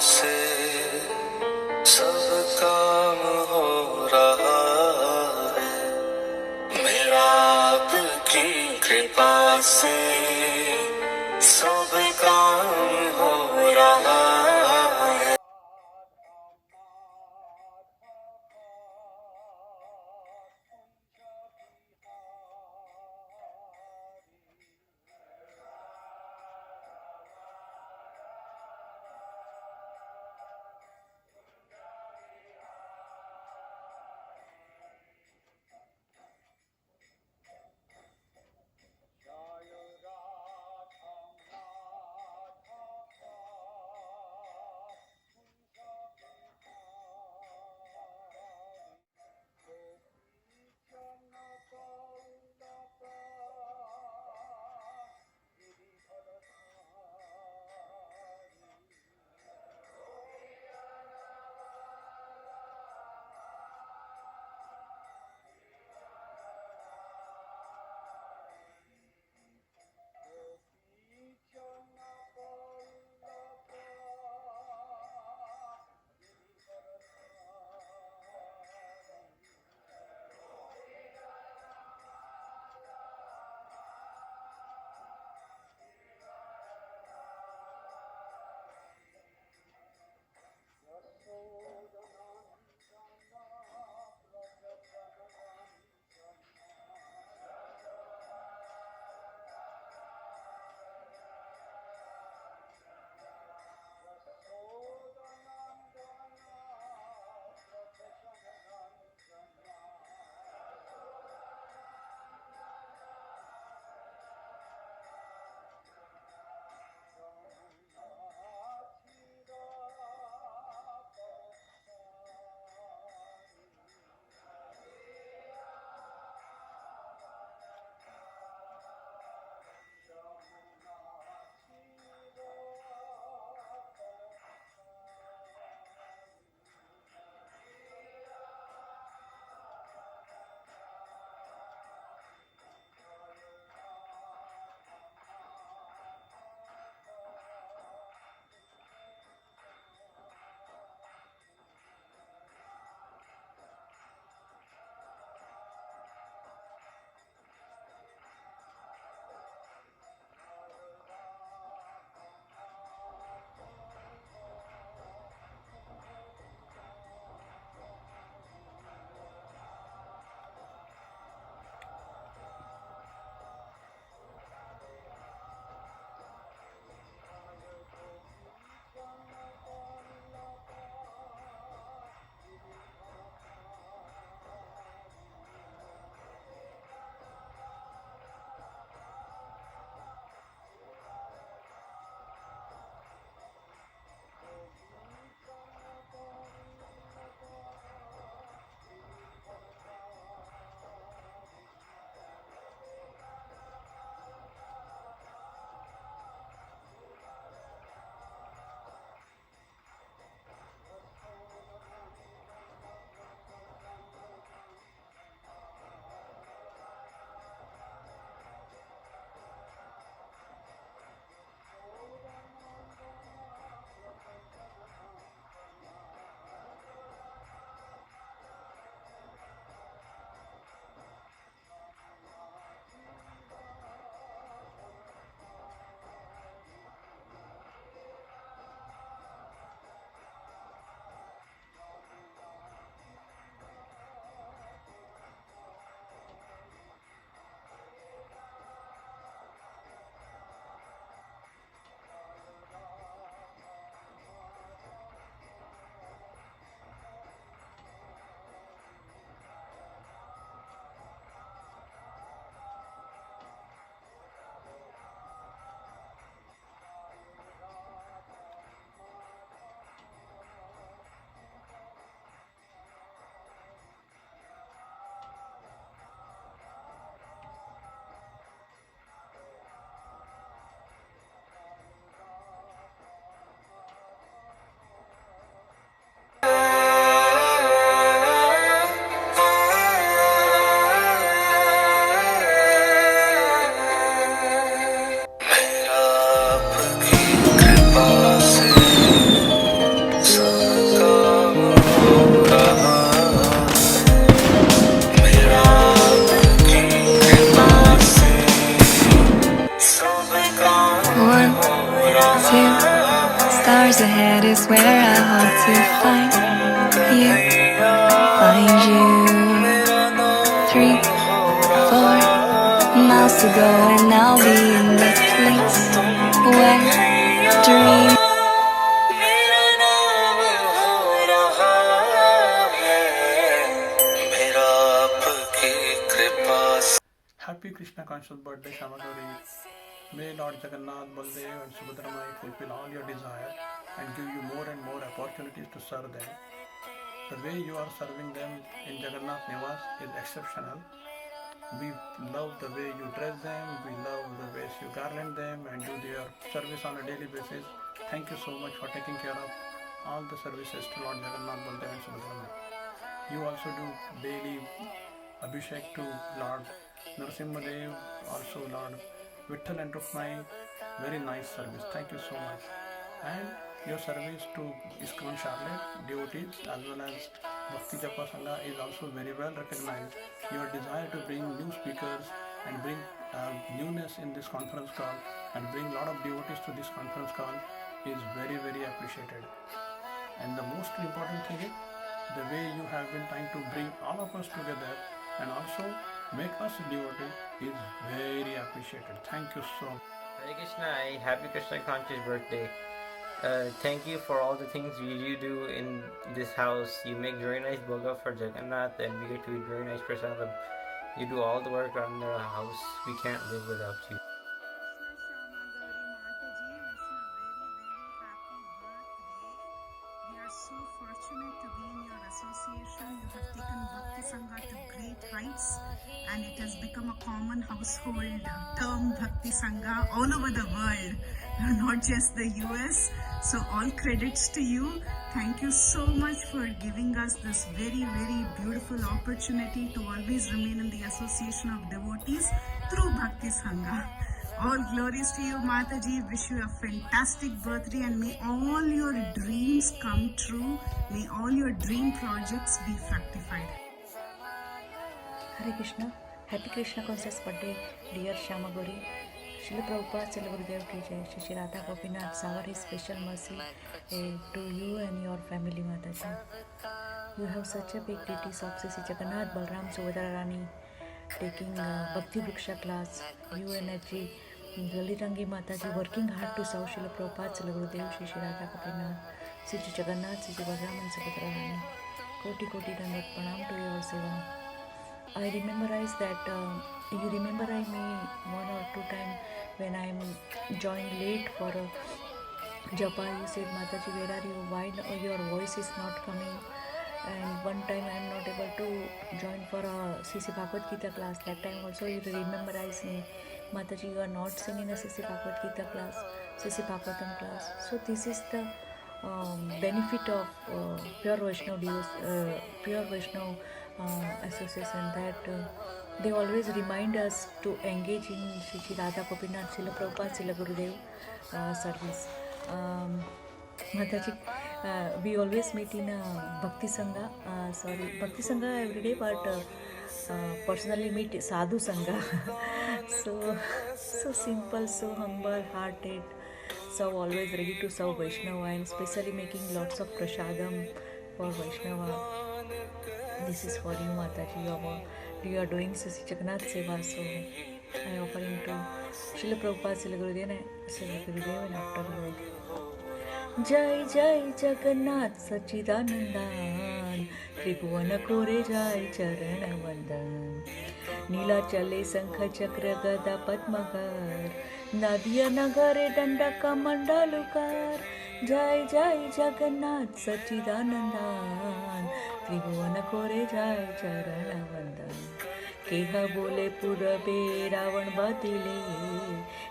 से सब काम हो रहा है, मेरा आपकी कृपा से सब काम हो रहा है। swear I hope to find you, find you. 3, 4 miles to go and I'll be in the place where dreams. मेरा नाम हो रहा है, मेरा आपकी कृपा से। Happy Krishna conscious birthday, Shamagori. May Lord Jagannath, Baldev and Subhadramai fulfill all your desire and give you more and more opportunities to serve them. The way you are serving them in Jagannath Nivas is exceptional. We love the way you dress them, we love the ways you garland them and do their service on a daily basis. Thank you so much for taking care of all the services to Lord Jagannath, Baldev and Subhadramai. You also do daily Abhishek to Lord Narasimhadev, also Lord Vitthal and Rukmai. Very nice service. Thank you so much. And your service to ISKCON Charlotte devotees as well as Bhakti Japa Sangha is also very well recognized. Your desire to bring new speakers and bring newness in this conference call and bring a lot of devotees to this conference call is very, very appreciated. And the most important thing is the way you have been trying to bring all of us together and also make us devotees is very appreciated. Thank you so much. Hare Krishna, happy Krishna conscious birthday. Thank you for all the things you do in this house. You make very nice bhoga for Jagannath and we get to eat very nice prasadam. You do all the work around the house. We can't live without you. We are so fortunate to be in your association. You have taken Bhakti Sangha to great heights and it has become a common household term, Bhakti Sangha, all over the world, not just the US. So all credits to you. Thank you so much for giving us this very, very beautiful opportunity to always remain in the association of devotees through Bhakti Sangha. All glories to you, Mataji. Wish you a fantastic birthday and may all your dreams come true. May all your dream projects be fructified. Hare Krishna. Happy Krishna conscious birthday, dear Shamagori. Srila Prabhupada Srila Gurudev ki jai. Shri Radha Gopinath shower his special mercy to you and your family, Mataji. You have such a big deities of Sri Jagannath, Balram, Subhadra Rani taking Bhakti Vriksha class. You and Ajji, Lalitangi Mataji working hard to serve Srila Prabhupada Srila Gurudev, Shri Radha Gopinath, Sri Jagannath, Sri Balram and Subhadra Rani. Koti Koti Dandat Pranam to your seva. I rememberize that you remember me 1 or 2 times when I joined late for a japa. You said, Mataji, where are you? Why your voice is not coming? And one time I am not able to join for a CC Bhagavad Gita class. That time also you rememberize me, Mataji, you are not singing a CC Bhagavad Gita class, CC Bhagavatam class. So this is the benefit of pure Vaishnav association, that they always remind us to engage in Shri Radha Gopinath, Srila Prabhupada, Srila Gurudev service. Mataji, we always meet in Bhakti Sangha, Bhakti Sangha every day, but personally meet Sadhu Sangha. so simple, so humble hearted, so always ready to serve Vaishnava and especially making lots of prasadam for Vaishnava. This is for you, Mataji. You are doing Sri Jagannath Seva, so I am offering to Srila Prabhupada, Srila Gurudev and after Lord. Jai Jai Jagannath Sachidanandan, Tribhuvan Kore Jai Charana Vandan, Nila Chale Sankha Chakra Gada Padmagar, Nadia Nagare Dandaka Mandalukar. Jai Jai Jagannath Sachidanandan, Tribhuvan Kore Jai Charana Vandan. Keha bole purabe Ravan badile,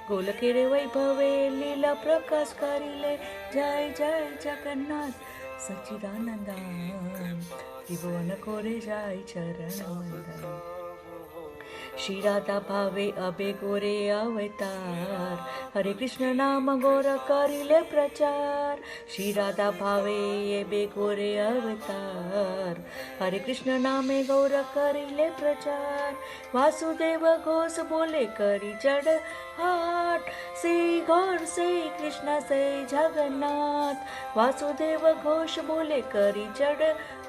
Golakere Vaibhave Lila Prakash karile. Jai Jai Jagannath Sachidanandan, Tribhuvan Kore Jai Charana Vandan. Shri Radha भावे अबे गोरे अवतार हरे कृष्ण नाम गौर करिले प्रचार श्री राधा भावे अबे गोरे अवतार हरे कृष्ण नामे गौर करिले प्रचार वासुदेव घोष बोले करी जड़ हाट से गौर से कृष्ण से जगन्नाथ वासुदेव घोष बोले करी जड़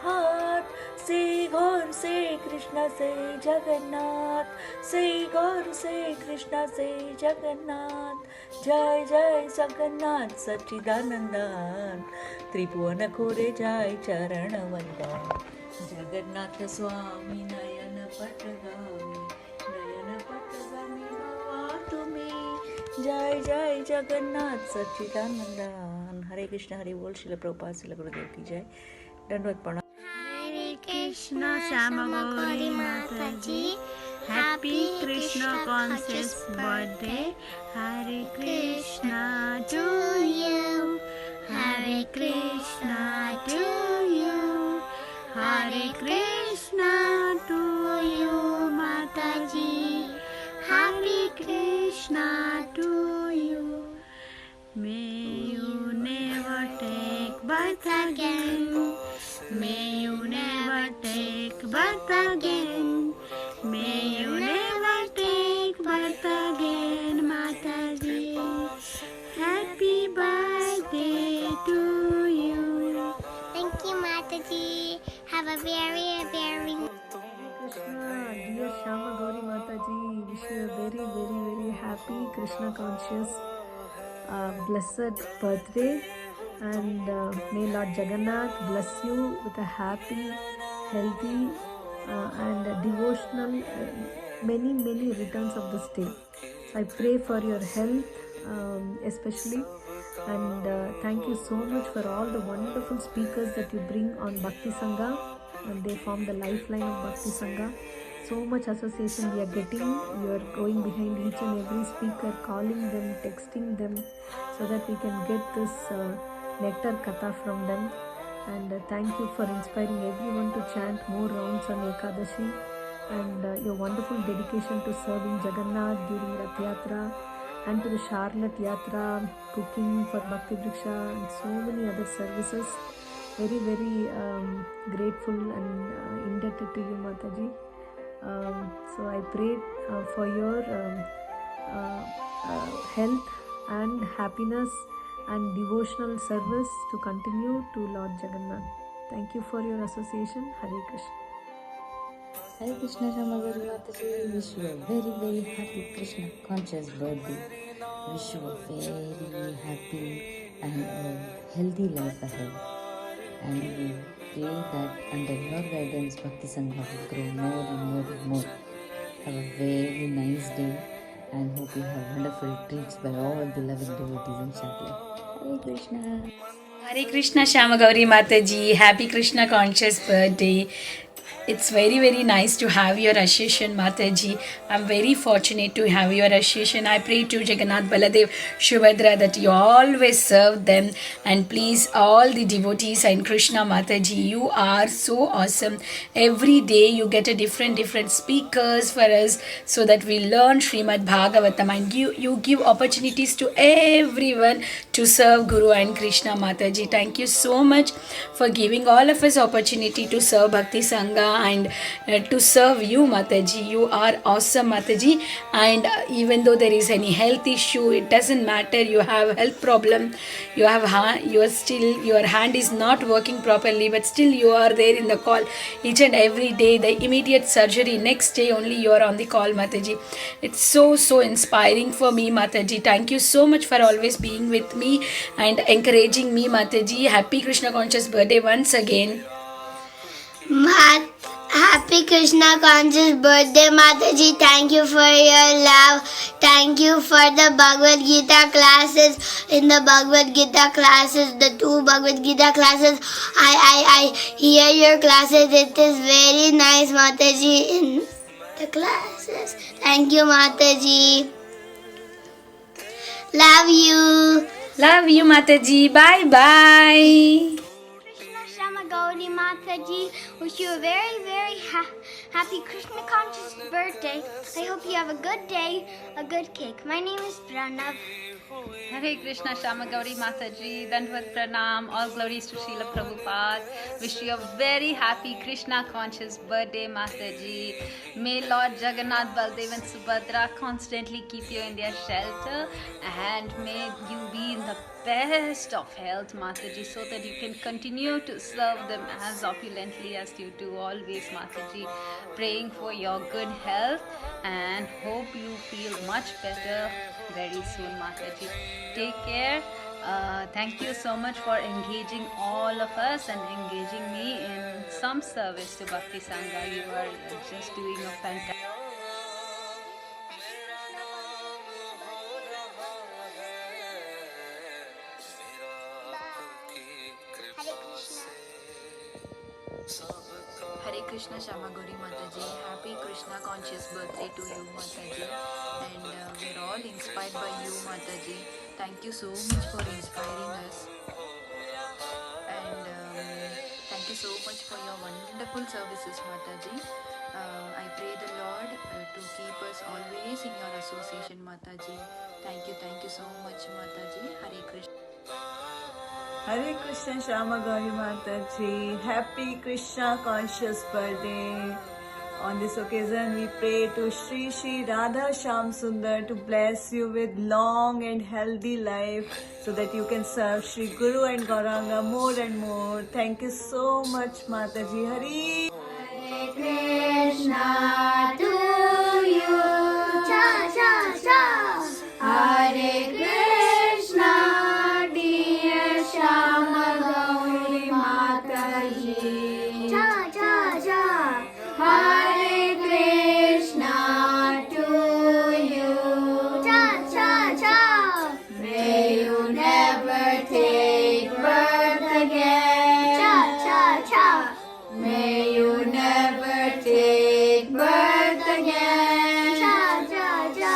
हाट से गौर से कृष्ण से जगन्नाथ से गौर से कृष्ण से जगन्नाथ जय जय जगन्नाथ सच्चिदानंदन त्रिभुवन खोरे जय चरण वंदन जगन्नाथ स्वामी नयन पटगामी भवा तुम्हें जय जय जगन्नाथ सच्चिदानंदन हरे कृष्ण हरे बोल श्रील प्रभुपाद श्रील गुरुदेव की जय दंडवत प्रणाम Krishna Shyamagauri Mataji, Happy Krishna Conscious Birthday. Hare Krishna to you, Hare Krishna to you, Hare Krishna to you, Mataji. Happy Krishna to you. May you never take birth again. May you never take birth again. May you never take birth again, Mataji. Happy birthday to you. Thank you, Mataji. Have a very Krishna, dear Shama Gauri Mataji, wish you a very happy Krishna conscious blessed birthday. And may Lord Jagannath bless you with a happy, healthy and devotional many returns of this day. So I pray for your health especially, and thank you so much for all the wonderful speakers that you bring on Bhakti Sangha, and they form the lifeline of Bhakti Sangha. So much association we are getting. You are going behind each and every speaker, calling them, texting them, so that we can get this nectar katha from them. And thank you for inspiring everyone to chant more rounds on Ekadashi, and your wonderful dedication to serving Jagannath during Rath Yatra, and to the Charlotte Yatra, cooking for Bhakti Vriksha, and so many other services. Very grateful and indebted to you, Mataji. So I pray for your health and happiness and devotional service to continue to Lord Jagannath. Thank you for your association. Hare Krishna. Hare Krishna Shyamagauri Mataji, wish you a very happy Krishna conscious birthday. Wish you a very happy and healthy life ahead. And we pray that under your guidance Bhakti Sangha will grow more and more. Have a very nice day, and hope you have wonderful treats by all the loving devotees in Charlotte. Hare Krishna. Hare Krishna Shyamagauri Mataji, happy Krishna conscious birthday. It's very nice to have your association, Mataji. I'm very fortunate to have your association. I pray to Jagannath, Baladev, Subhadra that you always serve them, and please all the devotees and Krishna, Mataji, you are so awesome. Every day you get a different speakers for us, so that we learn Srimad Bhagavatam, and you give opportunities to everyone to serve Guru and Krishna, Mataji. Thank you so much for giving all of us opportunity to serve Bhakti Sangha and to serve you, Mataji. You are awesome, Mataji. And even though there is any health issue, it doesn't matter. You have health problem, you are still, your hand is not working properly, but still you are there in the call each and every day. The immediate surgery, next day only you are on the call, Mataji. It's so inspiring for me, Mataji. Thank you so much for always being with me and encouraging me, Mataji. Happy Krishna conscious birthday once again. Happy Krishna conscious birthday, Mataji. Thank you for your love. Thank you for the Bhagavad Gita classes. In the Bhagavad Gita classes, the 2 Bhagavad Gita classes, I hear your classes. It is very nice, Mataji, in the classes. Thank you, Mataji. Love you. Love you, Mataji. Bye. Krishna Shyamagauri Mataji, wish you a very Happy Krishna Conscious birthday. I hope you have a good day, a good cake. My name is Pranav. Hare Krishna Shama Gauri Mataji, Dandvat Pranam, all glories to Srila Prabhupada. Wish you a very happy Krishna conscious birthday Mataji. May Lord Jagannath, Baldev and Subhadra constantly keep you in their shelter, and may you be in the best of health Mataji, so that you can continue to serve them as opulently as you do always Mataji. Praying for your good health and hope you feel much better very soon Mataji. Take care. Thank you so much for engaging all of us and engaging me in some service to Bhakti Sangha. You are just doing a fantastic. Hare Krishna Shama Gauri Mataji. Happy Krishna conscious birthday to you Mataji. And we're all inspired by you Mataji. Thank you so much for inspiring us. And thank you so much for your wonderful services Mataji. I pray the Lord to keep us always in your association Mataji. Thank you so much Mataji. Hare Krishna. Hare Krishna Shama Gauri Mataji. Happy Krishna conscious birthday. On this occasion, we pray to Shri Shri Radha Sham Sundar to bless you with long and healthy life so that you can serve Shri Guru and Gauranga more and more. Thank you so much, Mataji. Hare Krishna to you. Cha cha cha. Hare Krishna, dear Shama Gauri Mataji. Cha cha cha. Hare Krishna to you. Cha cha cha. May you never take birth again. Cha cha cha. May you never take birth again. Cha cha cha.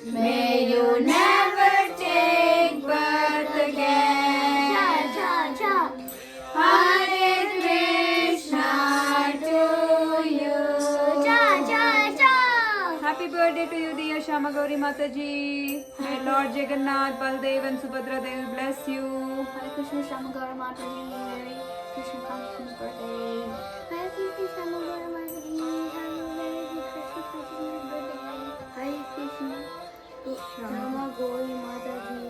May you never take birth again. Cha cha cha. Hare Krishna to you. Cha cha cha. Happy birthday to you, dear Shama Gauri Mataji. May Lord Jagannath, Baldev and Subhadra Devi bless you. Hare Krishna Shama Gauri Mataji. Merry Krishna conscious birthday. Hare Krishna Shama Gauri Mataji. Merry Krishna conscious birthday. Hare Krishna Shama Gauri Mataji.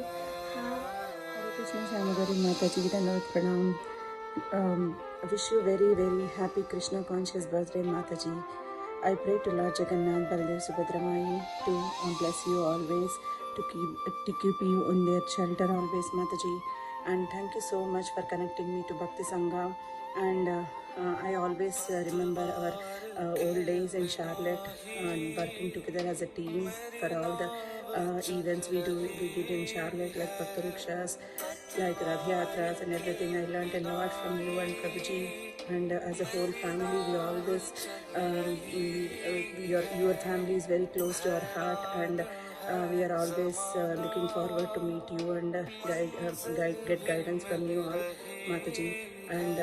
Hare Krishna Shama Gauri Mataji, Dandvat Pranam. Wish you very happy Krishna conscious birthday Mataji. I pray to Lord Jagannath, Baldev, Subhadra Mai to bless you always, to keep you in their shelter always Mataji. And thank you so much for connecting me to Bhakti Sangha. And I always remember our old days in Charlotte and working together as a team for all the events we did in Charlotte, like Bhakti Rikshas, like Radha Yatras and everything. I learned a lot from you and Prabhuji, and as a whole family we always your family is very close to our heart, and we are always looking forward to meet you and get guidance from you all Mataji. And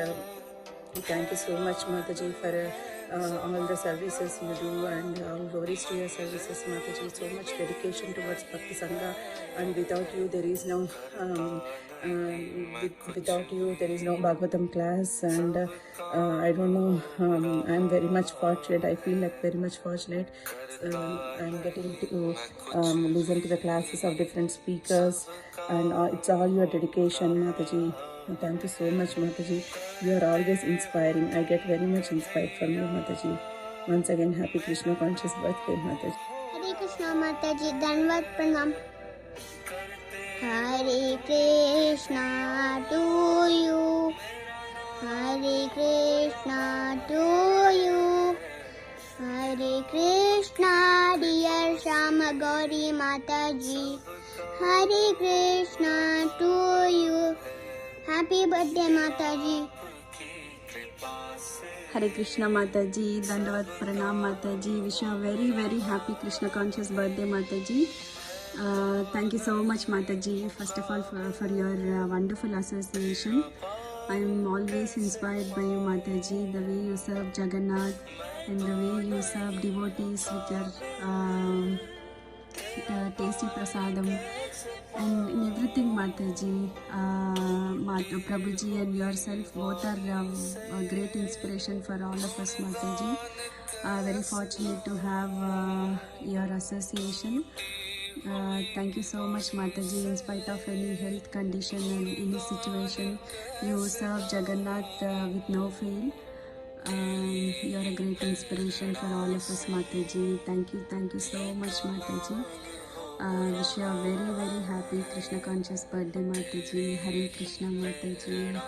thank you so much Mataji for all the services you do, and all glories to your services Mataji. So much dedication towards Bhakti Sangha, and without you there is no Bhagavatam class. And I don't know, I'm very much fortunate. I feel like very much fortunate. I'm getting to listen to the classes of different speakers, and it's all your dedication Mataji. Thank you so much Mataji. You are always inspiring. I get very much inspired from you Mataji. Once again, happy Krishna conscious birthday Mataji. Hare Krishna Mataji. Dandvat Pranam. Hare Krishna to you. Hare Krishna to you. Hare Krishna, dear Shama Gauri Mataji. Hare Krishna to you. Happy birthday Mataji. Hare Krishna Mataji, Dandvat Pranam Mataji. Wish you a very happy Krishna conscious birthday Mataji. Thank you so much Mataji, first of all for your wonderful association. I am always inspired by you Mataji, the way you serve Jagannath, and the way you serve devotees with your tasty prasadam and in everything, Mataji. Prabhuji and yourself both are a great inspiration for all of us, Mataji. Very fortunate to have your association. Thank you so much, Mataji. In spite of any health condition and any situation, you serve Jagannath with no fail. You are a great inspiration for all of us, Mataji. Thank you so much, Mataji. Wish you a very, very happy Krishna conscious birthday, Mataji. Hare Krishna, Mataji.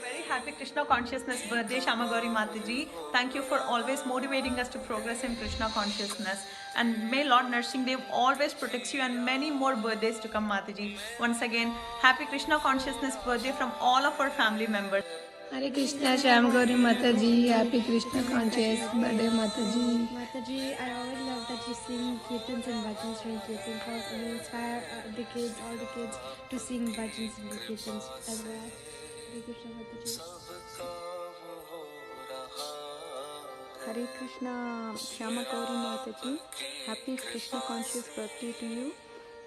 Very happy Krishna consciousness birthday, Shamagauri Mataji. Thank you for always motivating us to progress in Krishna consciousness. And may Lord Nursing Dev always protects you and many more birthdays to come, Mataji. Once again, happy Krishna consciousness birthday from all of our family members. Hare Krishna, Shyam Gauri Mataji. Happy Krishna conscious birthday, Mataji. Mataji, I always love that you sing kirtans and bhajans during kirtan calls, and you inspire the kids, all the kids, to sing bhajans and kirtans as well. Hare Krishna, Mataji. Hare Krishna, Shyama Gauri Mataji. Happy Krishna conscious birthday to you.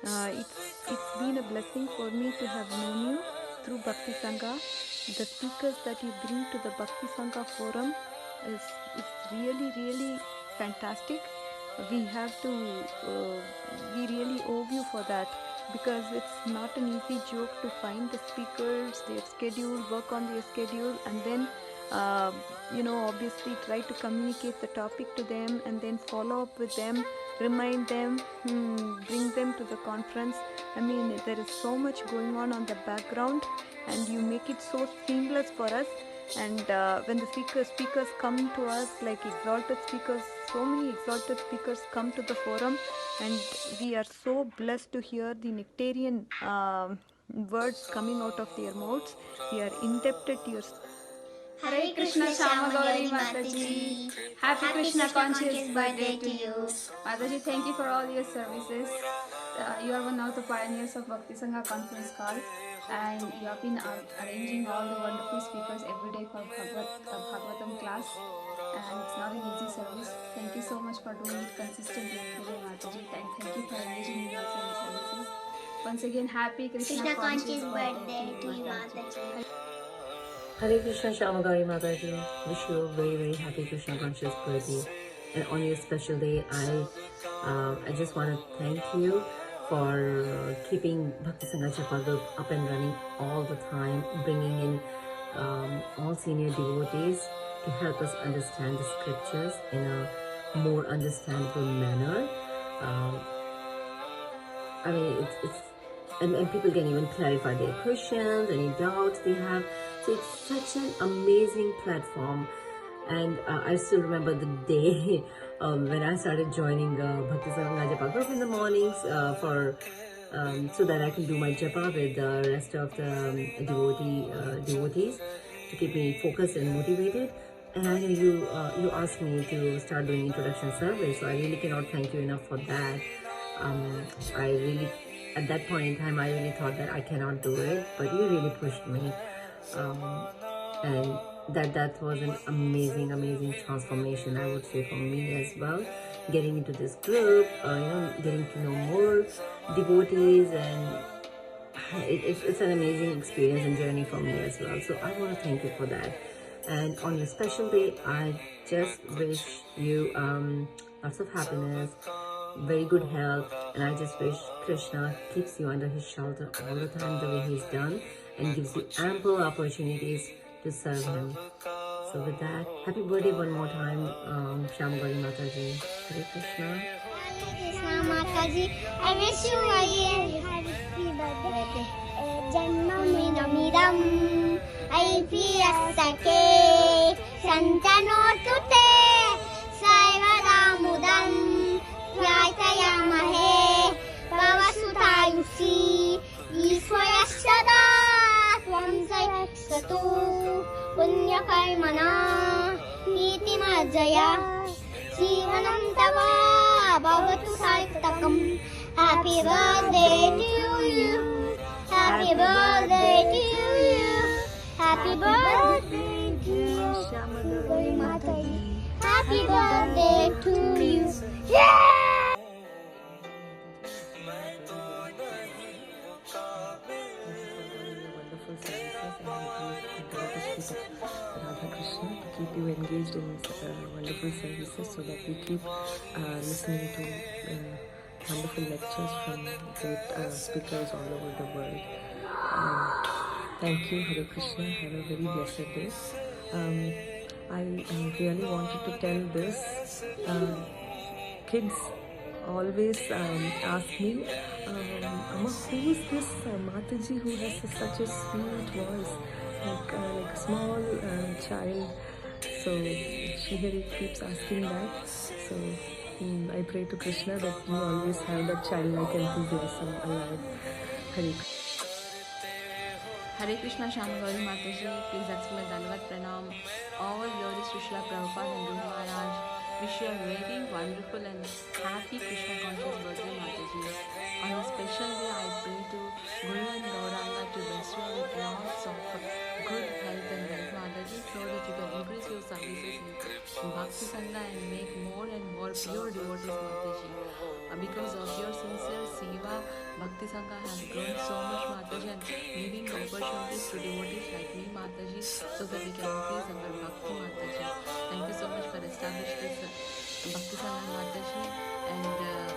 It's been a blessing for me to have known you through Bhakti Sangha. The speakers that you bring to the Bhakti Sangha forum is really, really fantastic. We really owe you for that, because it's not an easy joke to find the speakers, their schedule, work on their schedule, and then obviously try to communicate the topic to them and then follow up with them, remind them, bring them to the conference. I mean, there is so much going on the background, and you make it so seamless for us. And when the speakers come to us, like exalted speakers, so many exalted speakers come to the forum, and we are so blessed to hear the nectarian words coming out of their mouths. We are indebted to your. Hare Krishna, Shamagauri Mataji. Happy Krishna conscious birthday to you. Mataji, thank you for all your services. You are one of the pioneers of Bhakti Sangha conference call, and you have been arranging all the wonderful speakers every day for Bhagavatam class, and it's not an easy service. Thank you so much for doing it consistently every day, Mataji. Thank you for engaging me also in the services. Once again, happy Krishna conscious birthday to you, Mataji. Hare Krishna, Shamagauri Mataji. Wish you a very, very happy Krishna conscious birthday. And on your special day, I just want to thank you for keeping Bhakti Sangha Chapal Group up and running all the time, bringing in all senior devotees to help us understand the scriptures in a more understandable manner. I mean, and people can even clarify their questions, any doubts they have. So it's such an amazing platform. And I still remember the day when I started joining Bhakti Sangha Japa group in the mornings so that I can do my japa with the rest of the devotees to keep me focused and motivated. And I know you asked me to start doing introduction service, so I really cannot thank you enough for that. At that point in time, I really thought that I cannot do it, but you really pushed me. And that was an amazing transformation, I would say, for me as well. Getting into this group, getting to know more devotees, and it's an amazing experience and journey for me as well. So I want to thank you for that. And on your special day, I just wish you lots of happiness, very good health, and I just wish Krishna keeps you under his shelter all the time the way he's done, and gives you ample opportunities to serve him. So with that, happy birthday one more time, Shamagauri Mataji. Hare Krishna. Hare Krishna Mataji. I wish you a happy birthday. Janmamidam Aipiyasake Santanotute Saivaramudam Yatayamahe Pavasutayusi Iswayashada Swamsayakshatu Punyakarmana Itimajaya Jivanam Tava Bhavatu Sartakam. Happy birthday to you. Happy birthday to you. Happy birthday to you. Shamagauri Mataji. Happy birthday to you. Wonderful services, and I pray the Radha Krishna to keep you engaged in wonderful services so that we keep listening to wonderful lectures from great speakers all over the world. Thank you, Hare Krishna. Have a very blessed day. I really wanted to tell this. Kids always ask me, Amma, who is this Mataji who has such a sweet voice, like a small child? So she keeps asking that. So I pray to Krishna that you always have that childlike enthusiasm alive. Hare Krishna Shama Gauri Mataji, please accept my Dandavat Pranam. All glories to Srila Prabhupada and Guru Maharaj. Wish you a very wonderful and happy Krishna conscious birthday, Mataji. On a special day, I pray to Guru and Gauranga to bless you with lots of good health and wealth, Mataji, so that you can increase your services in Bhakti Sangha and make more and more pure devotees, Mataji. Because of your sincere seva, Bhakti Sangha has grown so much, Mataji, and giving opportunities to devotees like me, Mataji, so that we can increase our Bhakti, Mataji. Thank you so much for establishing this Bhakti Sangha, Mataji. And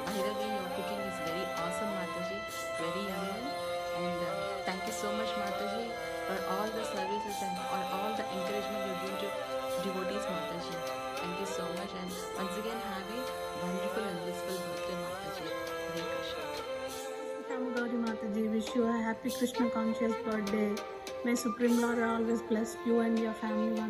by the way, your cooking is very awesome, Mataji, very yummy. And thank you so much, Mataji, for all the services and for all the encouragement you give to devotees, Mataji. Thank you so much, and once again have a wonderful and blissful birthday, Mataji. Hare Krishna. Shama Gauri Mataji, wish you a happy Krishna conscious birthday. May Supreme Lord always bless you and your family.